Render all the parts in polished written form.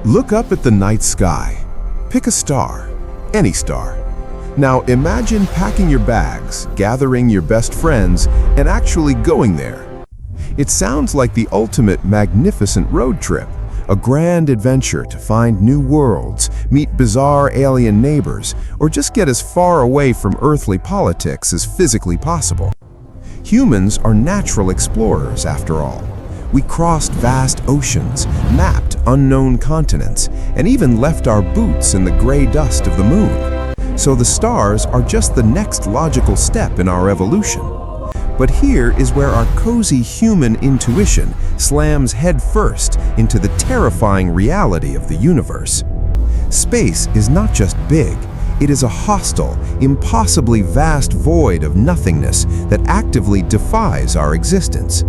Look up at the night sky. Pick a star, any star. Now imagine packing your bags, gathering your best friends, and actually going there. It sounds like the ultimate magnificent road trip, a grand adventure to find new worlds, meet bizarre alien neighbors, or just get as far away from earthly politics as physically possible. Humans are natural explorers, after all. We crossed vast oceans, mapped unknown continents, and even left our boots in the gray dust of the moon. So the stars are just the next logical step in our evolution. But here is where our cozy human intuition slams headfirst into the terrifying reality of the universe. Space is not just big, it is a hostile, impossibly vast void of nothingness that actively defies our existence.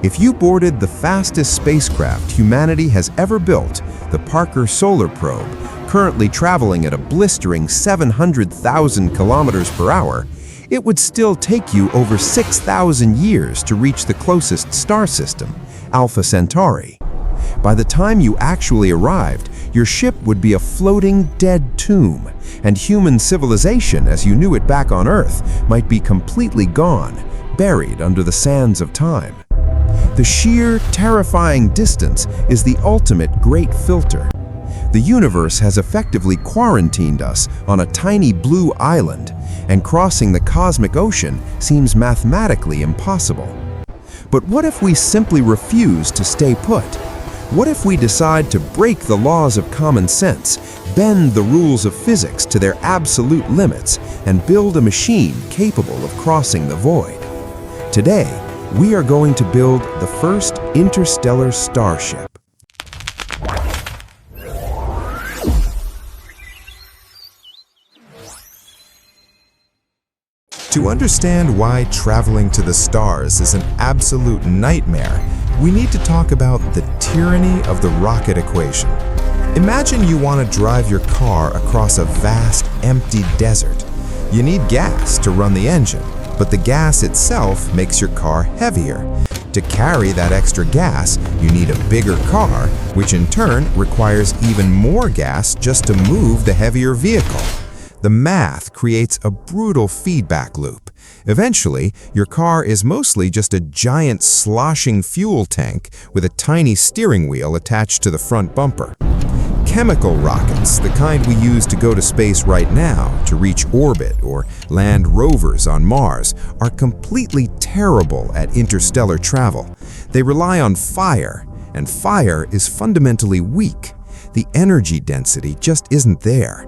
If you boarded the fastest spacecraft humanity has ever built, the Parker Solar Probe, currently traveling at a blistering 700,000 kilometers per hour, it would still take you over 6,000 years to reach the closest star system, Alpha Centauri. By the time you actually arrived, your ship would be a floating dead tomb, and human civilization as you knew it back on Earth might be completely gone, buried under the sands of time. The sheer, terrifying distance is the ultimate great filter. The universe has effectively quarantined us on a tiny blue island, and crossing the cosmic ocean seems mathematically impossible. But what if we simply refuse to stay put? What if we decide to break the laws of common sense, bend the rules of physics to their absolute limits, and build a machine capable of crossing the void? Today, we are going to build the first interstellar starship. To understand why traveling to the stars is an absolute nightmare, we need to talk about the tyranny of the rocket equation. Imagine you want to drive your car across a vast, empty desert. You need gas to run the engine, but the gas itself makes your car heavier. To carry that extra gas, you need a bigger car, which in turn requires even more gas just to move the heavier vehicle. The math creates a brutal feedback loop. Eventually, your car is mostly just a giant sloshing fuel tank with a tiny steering wheel attached to the front bumper. Chemical rockets, the kind we use to go to space right now, to reach orbit or land rovers on Mars, are completely terrible at interstellar travel. They rely on fire, and fire is fundamentally weak. The energy density just isn't there.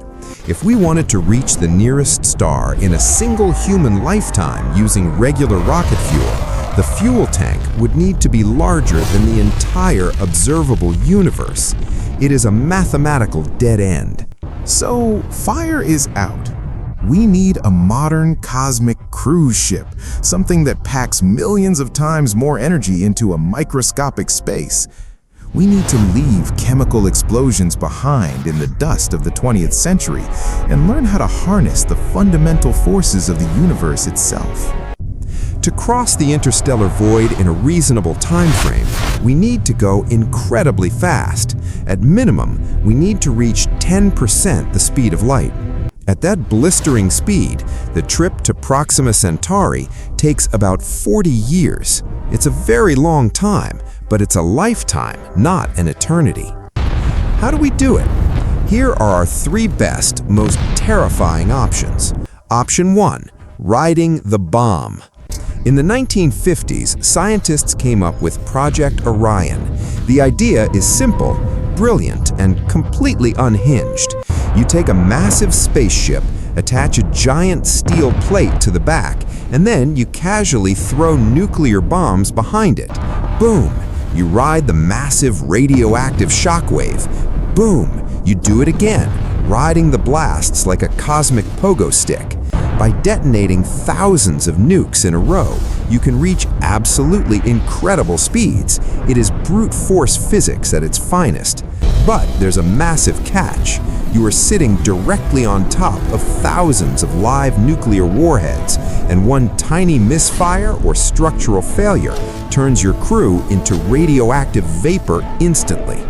If we wanted to reach the nearest star in a single human lifetime using regular rocket fuel, the fuel tank would need to be larger than the entire observable universe. It is a mathematical dead end. So, fire is out. We need a modern cosmic cruise ship, something that packs millions of times more energy into a microscopic space. We need to leave chemical explosions behind in the dust of the 20th century and learn how to harness the fundamental forces of the universe itself. To cross the interstellar void in a reasonable time frame, we need to go incredibly fast. At minimum, we need to reach 10% the speed of light. At that blistering speed, the trip to Proxima Centauri takes about 40 years. It's a very long time, but it's a lifetime, not an eternity. How do we do it? Here are our three best, most terrifying options. Option 1, riding the bomb. In the 1950s, scientists came up with Project Orion. The idea is simple, brilliant, and completely unhinged. You take a massive spaceship, attach a giant steel plate to the back, and then you casually throw nuclear bombs behind it. Boom! You ride the massive radioactive shockwave. Boom! You do it again, riding the blasts like a cosmic pogo stick. By detonating thousands of nukes in a row, you can reach absolutely incredible speeds. It is brute force physics at its finest. But there's a massive catch. You are sitting directly on top of thousands of live nuclear warheads, and one tiny misfire or structural failure turns your crew into radioactive vapor instantly.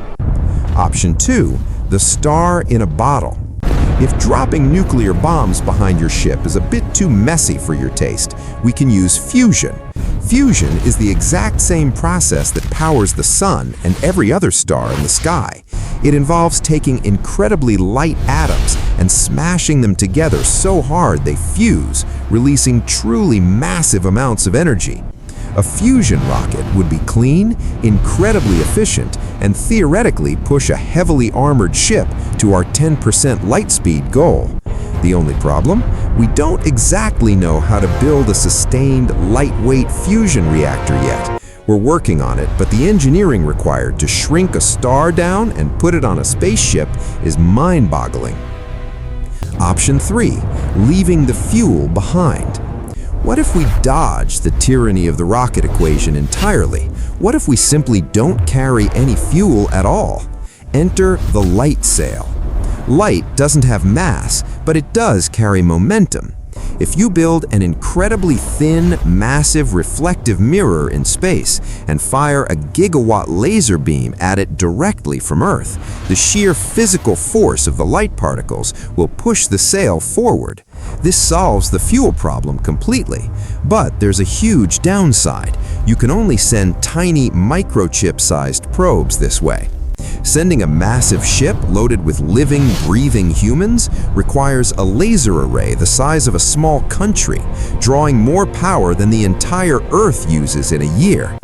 Option 2, the star in a bottle. If dropping nuclear bombs behind your ship is a bit too messy for your taste, we can use fusion. Fusion is the exact same process that powers the sun and every other star in the sky. It involves taking incredibly light atoms and smashing them together so hard they fuse, releasing truly massive amounts of energy. A fusion rocket would be clean, incredibly efficient, and theoretically push a heavily armored ship to our 10% light speed goal. The only problem? We don't exactly know how to build a sustained, lightweight fusion reactor yet. We're working on it, but the engineering required to shrink a star down and put it on a spaceship is mind-boggling. Option 3, leaving the fuel behind. What if we dodge the tyranny of the rocket equation entirely? What if we simply don't carry any fuel at all? Enter the light sail. Light doesn't have mass, but it does carry momentum. If you build an incredibly thin, massive reflective mirror in space and fire a gigawatt laser beam at it directly from Earth, the sheer physical force of the light particles will push the sail forward. This solves the fuel problem completely, but there's a huge downside. You can only send tiny microchip-sized probes this way. Sending a massive ship loaded with living, breathing humans requires a laser array the size of a small country, drawing more power than the entire Earth uses in a year.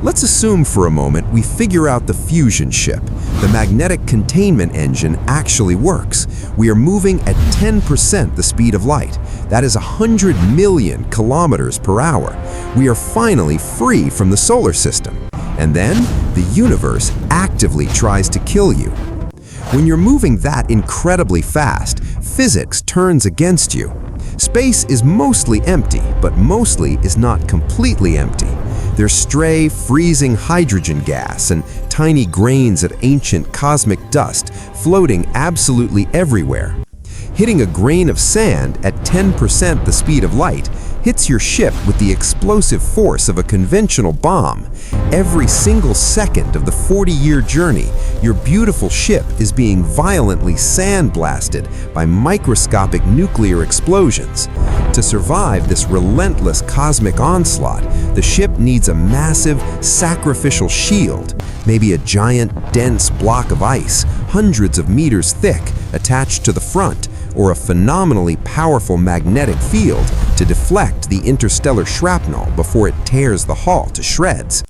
Let's assume for a moment we figure out the fusion ship. The magnetic containment engine actually works. We are moving at 10% the speed of light. That is 100 million kilometers per hour. We are finally free from the solar system. And then, the universe actively tries to kill you. When you're moving that incredibly fast, physics turns against you. Space is mostly empty, but mostly is not completely empty. There's stray, freezing hydrogen gas and tiny grains of ancient cosmic dust floating absolutely everywhere. Hitting a grain of sand at 10% the speed of light hits your ship with the explosive force of a conventional bomb. Every single second of the 40-year journey, your beautiful ship is being violently sandblasted by microscopic nuclear explosions. To survive this relentless cosmic onslaught, the ship needs a massive, sacrificial shield, maybe a giant, dense block of ice, hundreds of meters thick, attached to the front, or a phenomenally powerful magnetic field to deflect the interstellar shrapnel before it tears the hull to shreds.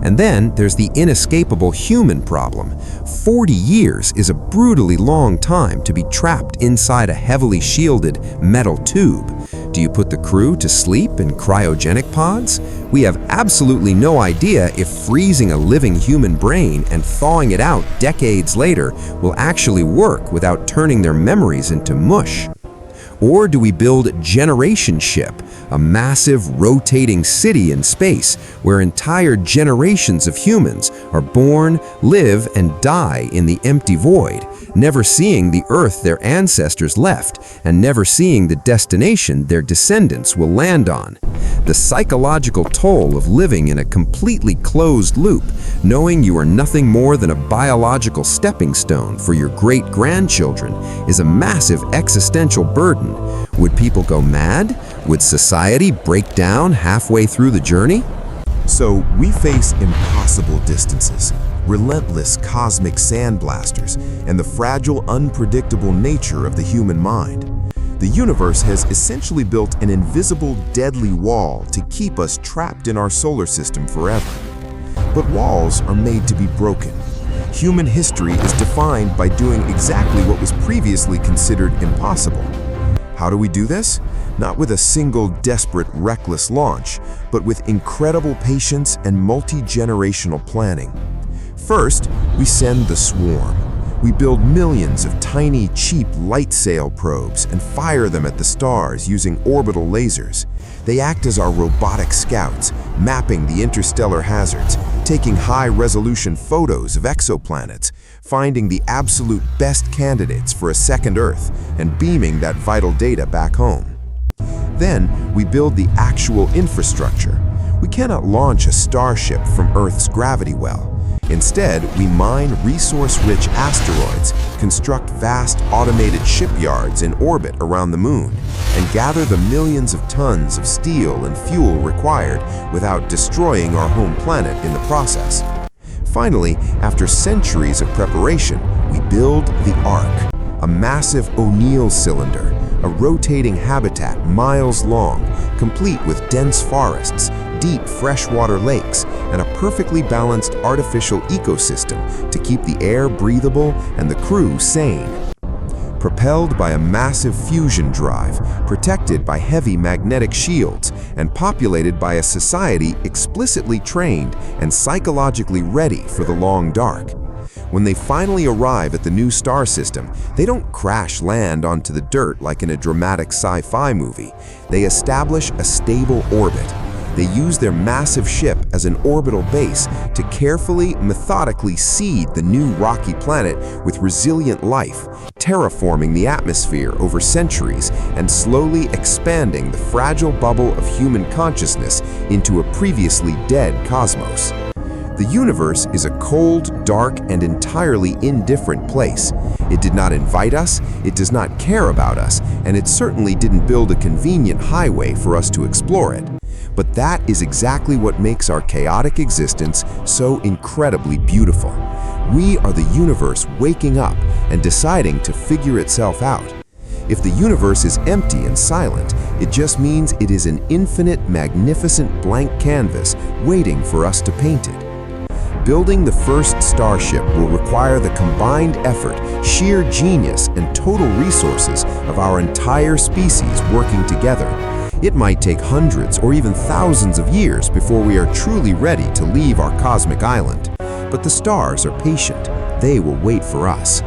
And then there's the inescapable human problem. 40 years is a brutally long time to be trapped inside a heavily shielded metal tube. Do you put the crew to sleep in cryogenic pods? We have absolutely no idea if freezing a living human brain and thawing it out decades later will actually work without turning their memories into mush. Or do we build Generation Ship, a massive rotating city in space where entire generations of humans are born, live, and die in the empty void, never seeing the Earth their ancestors left and never seeing the destination their descendants will land on? The psychological toll of living in a completely closed loop, knowing you are nothing more than a biological stepping stone for your great-grandchildren, is a massive existential burden. Would people go mad? Would society break down halfway through the journey? So we face impossible distances, relentless cosmic sandblasters, and the fragile, unpredictable nature of the human mind. The universe has essentially built an invisible, deadly wall to keep us trapped in our solar system forever. But walls are made to be broken. Human history is defined by doing exactly what was previously considered impossible. How do we do this? Not with a single, desperate, reckless launch, but with incredible patience and multi-generational planning. First, we send the swarm. We build millions of tiny, cheap light sail probes and fire them at the stars using orbital lasers. They act as our robotic scouts, mapping the interstellar hazards, taking high-resolution photos of exoplanets, finding the absolute best candidates for a second Earth, and beaming that vital data back home. Then, we build the actual infrastructure. We cannot launch a Starship from Earth's gravity well. Instead, we mine resource-rich asteroids, construct vast automated shipyards in orbit around the moon, and gather the millions of tons of steel and fuel required without destroying our home planet in the process. Finally, after centuries of preparation, we build the Ark, a massive O'Neill cylinder, a rotating habitat miles long, complete with dense forests, deep freshwater lakes, and a perfectly balanced artificial ecosystem to keep the air breathable and the crew sane. Propelled by a massive fusion drive, protected by heavy magnetic shields, and populated by a society explicitly trained and psychologically ready for the long dark. When they finally arrive at the new star system, they don't crash land onto the dirt like in a dramatic sci-fi movie. They establish a stable orbit. They use their massive ship as an orbital base to carefully, methodically seed the new rocky planet with resilient life, terraforming the atmosphere over centuries and slowly expanding the fragile bubble of human consciousness into a previously dead cosmos. The universe is a cold, dark, and entirely indifferent place. It did not invite us, it does not care about us, and it certainly didn't build a convenient highway for us to explore it. But that is exactly what makes our chaotic existence so incredibly beautiful. We are the universe waking up and deciding to figure itself out. If the universe is empty and silent, it just means it is an infinite, magnificent blank canvas waiting for us to paint it. Building the first starship will require the combined effort, sheer genius, and total resources of our entire species working together. It might take hundreds or even thousands of years before we are truly ready to leave our cosmic island. But the stars are patient. They will wait for us.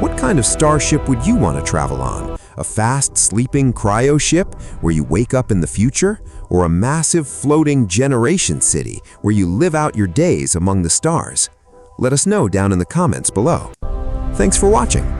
What kind of starship would you want to travel on? A fast, sleeping cryo ship where you wake up in the future? Or a massive floating generation city where you live out your days among the stars? Let us know down in the comments below. Thanks for watching.